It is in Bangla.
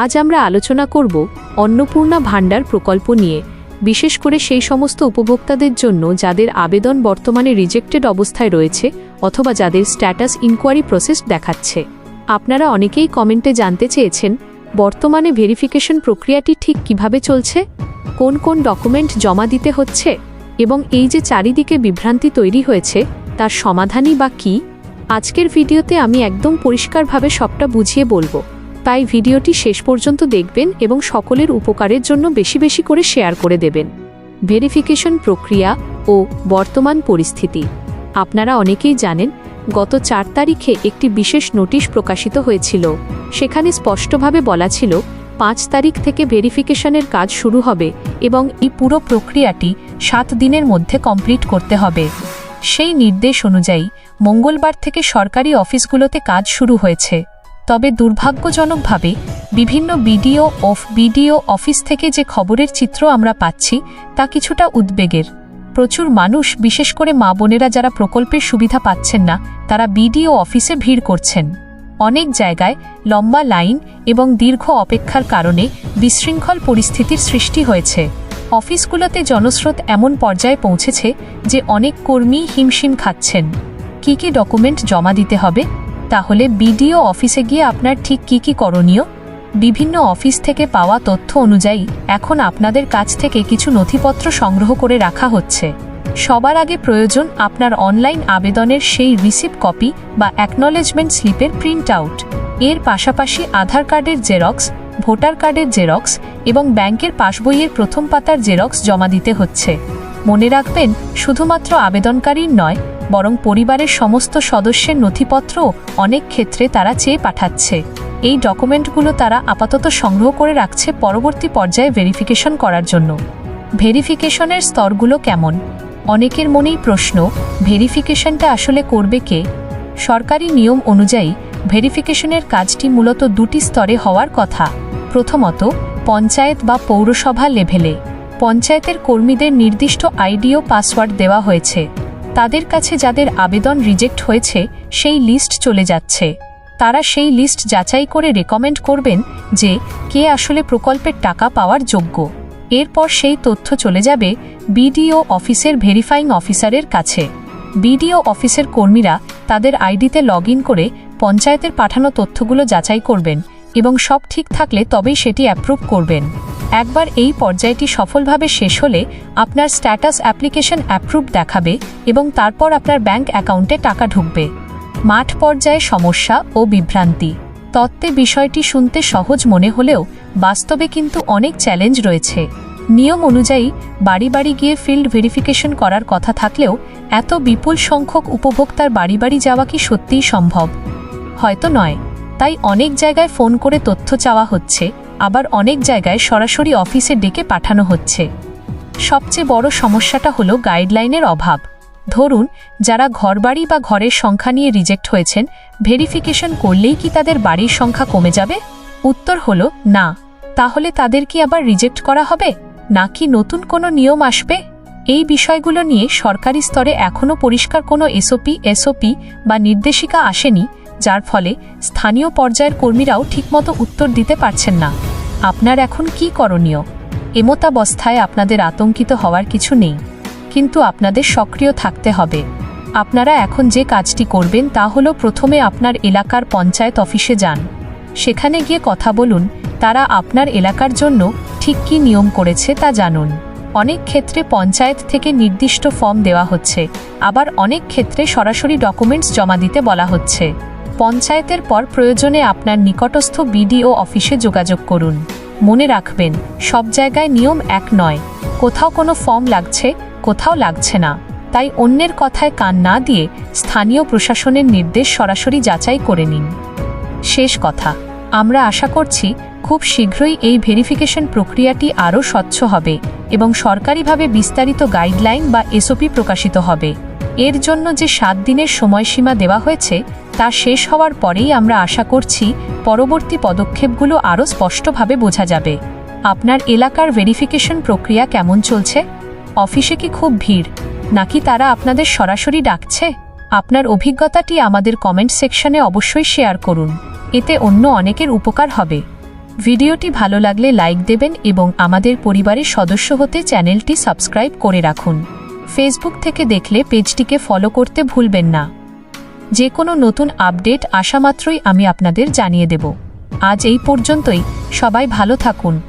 আজ আমরা আলোচনা করব অন্নপূর্ণা ভাণ্ডার প্রকল্প নিয়ে, বিশেষ করে সেই সমস্ত উপভোক্তাদের জন্য যাদের আবেদন বর্তমানে রিজেক্টেড অবস্থায় রয়েছে অথবা যাদের স্ট্যাটাস ইনকোয়ারি প্রসেস দেখাচ্ছে। আপনারা অনেকেই কমেন্টে জানতে চেয়েছেন বর্তমানে ভেরিফিকেশন প্রক্রিয়াটি ঠিক কিভাবে চলছে, কোন কোন ডকুমেন্ট জমা দিতে হচ্ছে এবং এই যে চারিদিকে বিভ্রান্তি তৈরি হয়েছে তার সমাধানই বা কী। আজকের ভিডিওতে আমি একদম পরিষ্কারভাবে সবটা বুঝিয়ে বলবো, তাই ভিডিওটি শেষ পর্যন্ত দেখবেন এবং সকলের উপকারের জন্য বেশি বেশি করে শেয়ার করে দেবেন। ভেরিফিকেশন প্রক্রিয়া ও বর্তমান পরিস্থিতি। আপনারা অনেকেই জানেন গত ৪ তারিখে একটি বিশেষ নোটিশ প্রকাশিত হয়েছিল। সেখানে স্পষ্টভাবে বলা ছিল ৫ তারিখ থেকে ভেরিফিকেশনের কাজ শুরু হবে এবং এই পুরো প্রক্রিয়াটি ৭ দিনের মধ্যে কমপ্লিট করতে হবে। সেই নির্দেশ অনুযায়ী মঙ্গলবার থেকে সরকারি অফিসগুলোতে কাজ শুরু হয়েছে। তবে দুর্ভাগ্যজনকভাবে বিভিন্ন বিডিও অফিস থেকে যে খবরের চিত্র আমরা পাচ্ছি তা কিছুটা উদ্বেগের। প্রচুর মানুষ, বিশেষ করে মা বোনেরা যারা প্রকল্পের সুবিধা পাচ্ছেন না, তারা বিডিও অফিসে ভিড় করছেন। অনেক জায়গায় লম্বা লাইন এবং দীর্ঘ অপেক্ষার কারণে বিশৃঙ্খল পরিস্থিতির সৃষ্টি হয়েছে। অফিসগুলোতে জনস্রোত এমন পর্যায়ে পৌঁছেছে যে অনেক কর্মী হিমশিম খাচ্ছেন। কী কী ডকুমেন্ট জমা দিতে হবে? তাহলে বিডিও অফিসে গিয়ে আপনার ঠিক কী কী করণীয়? বিভিন্ন অফিস থেকে পাওয়া তথ্য অনুযায়ী এখন আপনাদের কাছ থেকে কিছু নথিপত্র সংগ্রহ করে রাখা হচ্ছে। সবার আগে প্রয়োজন আপনার অনলাইন আবেদনের সেই রিসিপ্ট কপি বা অ্যাকনলেজমেন্ট স্লিপের প্রিন্ট আউট। এর পাশাপাশি আধার কার্ডের জেরক্স, ভোটার কার্ডের জেরক্স এবং ব্যাংকের পাসবইয়ের প্রথম পাতার জেরক্স জমা দিতে হচ্ছে। মনে রাখবেন, শুধুমাত্র আবেদনকারীর নয়, বরং পরিবারের সমস্ত সদস্যের নথিপত্রও অনেক ক্ষেত্রে তারা চেয়ে পাঠাচ্ছে। এই ডকুমেন্টগুলো তারা আপাতত সংগ্রহ করে রাখছে পরবর্তী পর্যায়ে ভেরিফিকেশন করার জন্য। ভেরিফিকেশনের স্তরগুলো কেমন? অনেকের মনেই প্রশ্ন, ভেরিফিকেশনটা আসলে করবে কে? সরকারি নিয়ম অনুযায়ী ভেরিফিকেশনের কাজটি মূলত 2টি স্তরে হওয়ার কথা। প্রথমত, পঞ্চায়েত বা পৌরসভা লেভেলে পঞ্চায়েতের কর্মীদের নির্দিষ্ট আইডি ও পাসওয়ার্ড দেওয়া হয়েছে। তাদের কাছে যাদের আবেদন রিজেক্ট হয়েছে সেই লিস্ট চলে যাচ্ছে। তারা সেই লিস্ট যাচাই করে রেকমেন্ড করবেন যে কে আসলে প্রকল্পের টাকা পাওয়ার যোগ্য। এরপর সেই তথ্য চলে যাবে বিডিও অফিসের ভেরিফাইং অফিসারের কাছে। বিডিও অফিসের কর্মীরা তাদের আইডিতে লগ ইন করে পঞ্চায়েতের পাঠানো তথ্যগুলো যাচাই করবেন এবং সব ঠিক থাকলে তবেই সেটি অ্যাপ্রুভ করবেন। একবার এই পর্যায়টি সফলভাবে শেষ হলে আপনার স্ট্যাটাস অ্যাপ্লিকেশন অ্যাপ্রুভ দেখাবে এবং তারপর আপনার ব্যাংক অ্যাকাউন্টে টাকা ঢুকবে। মাঠ পর্যায়ে সমস্যা ও বিভ্রান্তি। তত্ত্বে বিষয়টি শুনতে সহজ মনে হলেও বাস্তবে কিন্তু অনেক চ্যালেঞ্জ রয়েছে। নিয়ম অনুযায়ী বাড়ি বাড়ি গিয়ে ফিল্ড ভেরিফিকেশন করার কথা থাকলেও এত বিপুল সংখ্যক উপভোক্তার বাড়ি বাড়ি যাওয়া কি সত্যিই সম্ভব? হয়তো নয়। তাই অনেক জায়গায় ফোন করে তথ্য চাওয়া হচ্ছে, আবার অনেক জায়গায় সরাসরি অফিসে ডেকে পাঠানো হচ্ছে। সবচেয়ে বড় সমস্যাটা হলো গাইডলাইনের অভাব। ধরুন, যারা ঘরবাড়ি বা ঘরের সংখ্যা নিয়ে রিজেক্ট হয়েছেন, ভেরিফিকেশন করলেই কি তাদের বাড়ির সংখ্যা কমে যাবে? উত্তর হলো না। তাহলে তাদের কি আবার রিজেক্ট করা হবে, নাকি নতুন কোনো নিয়ম আসবে? এই বিষয়গুলো নিয়ে সরকারি স্তরে এখনও পরিষ্কার কোনো এসওপি বা নির্দেশিকা আসেনি, যার ফলে স্থানীয় পর্যায়ের কর্মীরাও ঠিকমতো উত্তর দিতে পারছেন না। আপনার এখন কি করণীয়? এমতাবস্থায় আপনাদের আতঙ্কিত হওয়ার কিছু নেই, কিন্তু আপনাদের সক্রিয় থাকতে হবে। আপনারা এখন যে কাজটি করবেন তা হলো প্রথমে আপনার এলাকার পঞ্চায়েত অফিসে যান। সেখানে গিয়ে কথা বলুন, তারা আপনার এলাকার জন্য ঠিক কী নিয়ম করেছে তা জানুন। অনেক ক্ষেত্রে পঞ্চায়েত থেকে নির্দিষ্ট ফর্ম দেওয়া হচ্ছে, আবার অনেক ক্ষেত্রে সরাসরি ডকুমেন্টস জমা দিতে বলা হচ্ছে। পঞ্চায়েতের পর প্রয়োজনে আপনার নিকটস্থ বিডিও অফিসে যোগাযোগ করুন। মনে রাখবেন, সব জায়গায় নিয়ম এক নয়। কোথাও কোনো ফর্ম লাগছে, কোথাও লাগছে না। তাই অন্যের কথায় কান না দিয়ে স্থানীয় প্রশাসনের নির্দেশ সরাসরি যাচাই করে নিন। শেষ কথা, আমরা আশা করছি খুব শীঘ্রই এই ভেরিফিকেশন প্রক্রিয়াটি আরও স্বচ্ছ হবে এবং সরকারিভাবে বিস্তারিত গাইডলাইন বা এসওপি প্রকাশিত হবে। এর জন্য যে 7 দিনের সময়সীমা দেওয়া হয়েছে তা শেষ হওয়ার পরেই আমরা আশা করছি পরবর্তী পদক্ষেপগুলো আরও স্পষ্টভাবে বোঝা যাবে। আপনার এলাকার ভেরিফিকেশন প্রক্রিয়া কেমন চলছে? অফিসে কি খুব ভিড়, নাকি তারা আপনাদের সরাসরি ডাকছে? আপনার অভিজ্ঞতাটি আমাদের কমেন্ট সেকশনে অবশ্যই শেয়ার করুন। এতে অন্য অনেকের উপকার হবে। ভিডিওটি ভালো লাগলে লাইক দেবেন এবং আমাদের পরিবারের সদস্য হতে চ্যানেলটি সাবস্ক্রাইব করে রাখুন। ফেসবুক থেকে দেখলে পেজটিকে ফলো করতে ভুলবেন না। যে কোনো নতুন আপডেট আসা মাত্রই আমি আপনাদের জানিয়ে দেব। আজ এই পর্যন্তই, সবাই ভালো থাকুন।